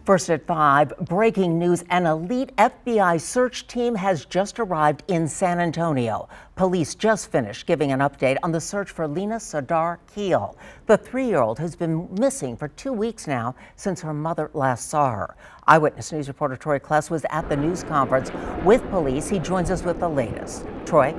First at 5, breaking news. An elite FBI search team has just arrived in San Antonio. Police just finished giving an update on the search for Lina Sadar Keel. The 3-year-old has been missing for 2 weeks now since her mother last saw her. Eyewitness News reporter Troy Kless was at the news conference with police. He joins us with the latest. Troy?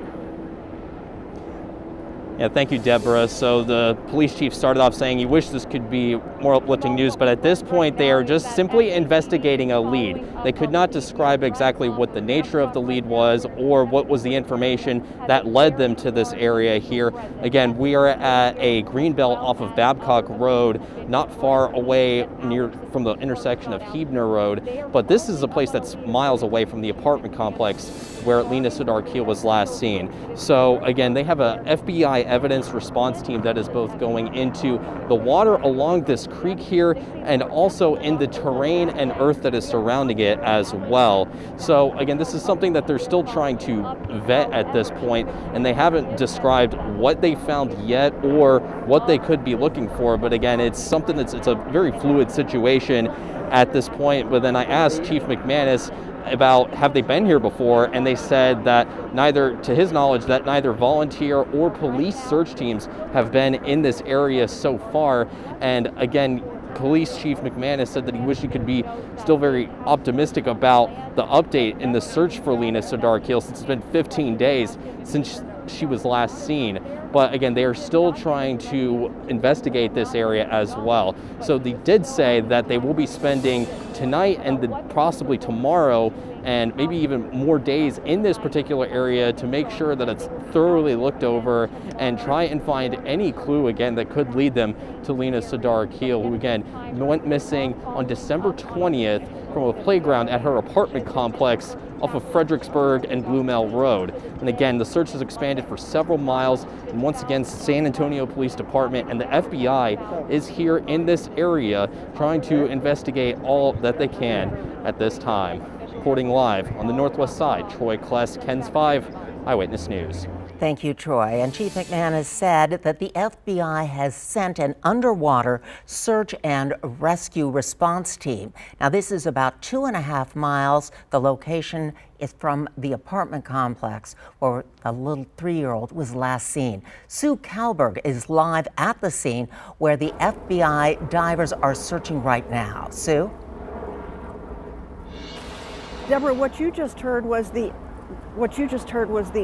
Yeah, thank you, Deborah. So the police chief started off saying he wished this could be more uplifting news, but at this point they are just simply investigating a lead. They could not describe exactly what the nature of the lead was or what was the information that led them to this area here. Again, we are at a greenbelt off of Babcock Road, not far away from the intersection of Hebner Road, but this is a place that's miles away from the apartment complex where Lina Sadar Keel was last seen. So again, they have a FBI evidence response team that is both going into the water along this creek here and also in the terrain and earth that is surrounding it as well. So again, this is something that they're still trying to vet at this point, and they haven't described what they found yet or what they could be looking for. But again, it's something it's a very fluid situation at this point. But then I asked Chief McManus about have they been here before, and they said that to his knowledge, that neither volunteer or police search teams have been in this area so far. And again, Police Chief McManus said that he wished he could be still very optimistic about the update in the search for Lina Sadar Keel, since it's been 15 days since she was last seen. But again, they are still trying to investigate this area as well. So they did say that they will be spending tonight and possibly tomorrow and maybe even more days in this particular area to make sure that it's thoroughly looked over and try and find any clue again that could lead them to Lina Sadar Keel, who again went missing on December 20th from a playground at her apartment complex off of Fredericksburg and Blumel Road. And again, the search has expanded for several miles, and once again, San Antonio Police Department and the FBI is here in this area trying to investigate all that they can at this time. Reporting live on the northwest side, Troy Kless, KENS 5 Eyewitness News. Thank you, Troy. And Chief McManus said that the FBI has sent an underwater search and rescue response team. Now, this is about 2.5 miles. The location is from the apartment complex where the little 3-year-old was last seen. Sue Calberg is live at the scene where the FBI divers are searching right now. Sue? Deborah, what you just heard was the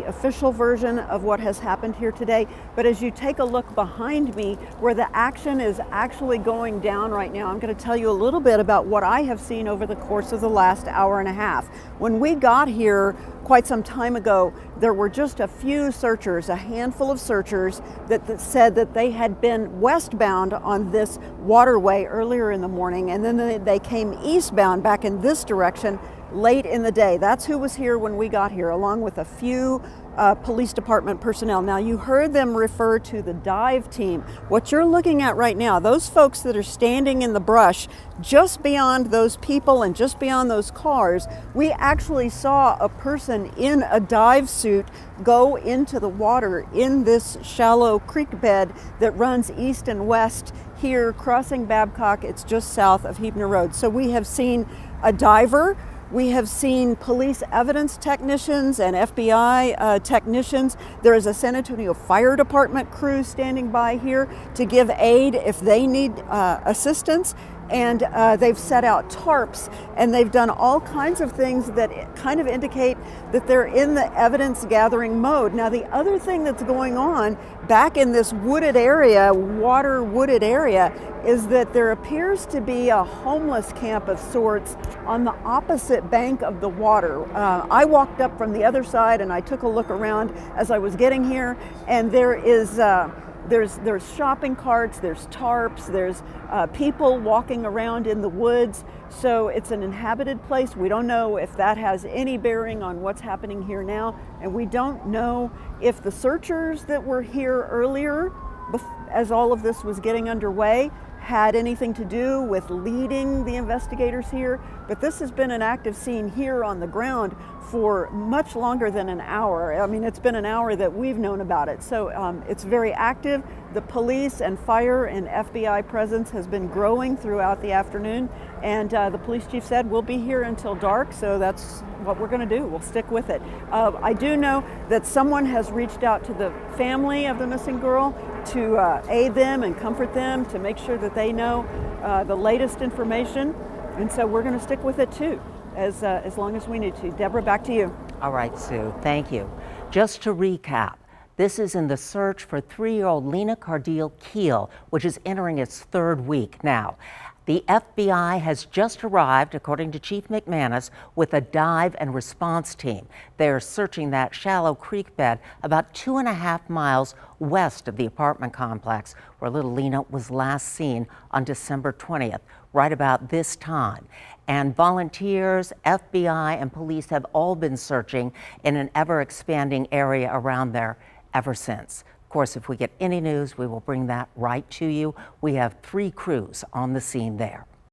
official version of what has happened here today. But as you take a look behind me where the action is actually going down right now, I'm going to tell you a little bit about what I have seen over the course of the last hour and a half. When we got here quite some time ago, there were just a few searchers, a handful of searchers that said that they had been westbound on this waterway earlier in the morning, and then they came eastbound back in this direction late in the day. That's who was here when we got here, along with a few police department personnel. Now, you heard them refer to the dive team. What you're looking at right now, those folks that are standing in the brush just beyond those people and just beyond those cars, we actually saw a person in a dive suit go into the water in this shallow creek bed that runs east and west here, crossing Babcock. It's just south of Hebner Road. So we have seen a diver. We have seen police evidence technicians and FBI technicians. There is a San Antonio Fire Department crew standing by here to give aid if they need assistance. And they've set out tarps, and they've done all kinds of things that kind of indicate that they're in the evidence gathering mode. Now, the other thing that's going on back in this wooded area, water wooded area, is that there appears to be a homeless camp of sorts on the opposite bank of the water. I walked up from the other side and I took a look around as I was getting here, and there is there's shopping carts, there's tarps, there's people walking around in the woods. So it's an inhabited place. We don't know if that has any bearing on what's happening here now. And we don't know if the searchers that were here earlier, as all of this was getting underway, had anything to do with leading the investigators here. But this has been an active scene here on the ground for much longer than an hour. I mean, it's been an hour that we've known about it. So it's very active. The police and fire and FBI presence has been growing throughout the afternoon. And the police chief said we'll be here until dark, so that's what we're going to do. We'll stick with it. I do know that someone has reached out to the family of the missing girl to aid them and comfort them, to make sure that they know the latest information. And so we're going to stick with it too, as long as we need to. Deborah, back to you. All right, Sue, thank you. Just to recap, this is in the search for 3-year-old Lina Keel, which is entering its third week now. The FBI has just arrived, according to Chief McManus, with a dive and response team. They are searching that shallow creek bed about 2.5 miles west of the apartment complex where little Lina was last seen on December 20th, right about this time. And volunteers, FBI, and police have all been searching in an ever-expanding area around there ever since. Of course, if we get any news, we will bring that right to you. We have 3 crews on the scene there.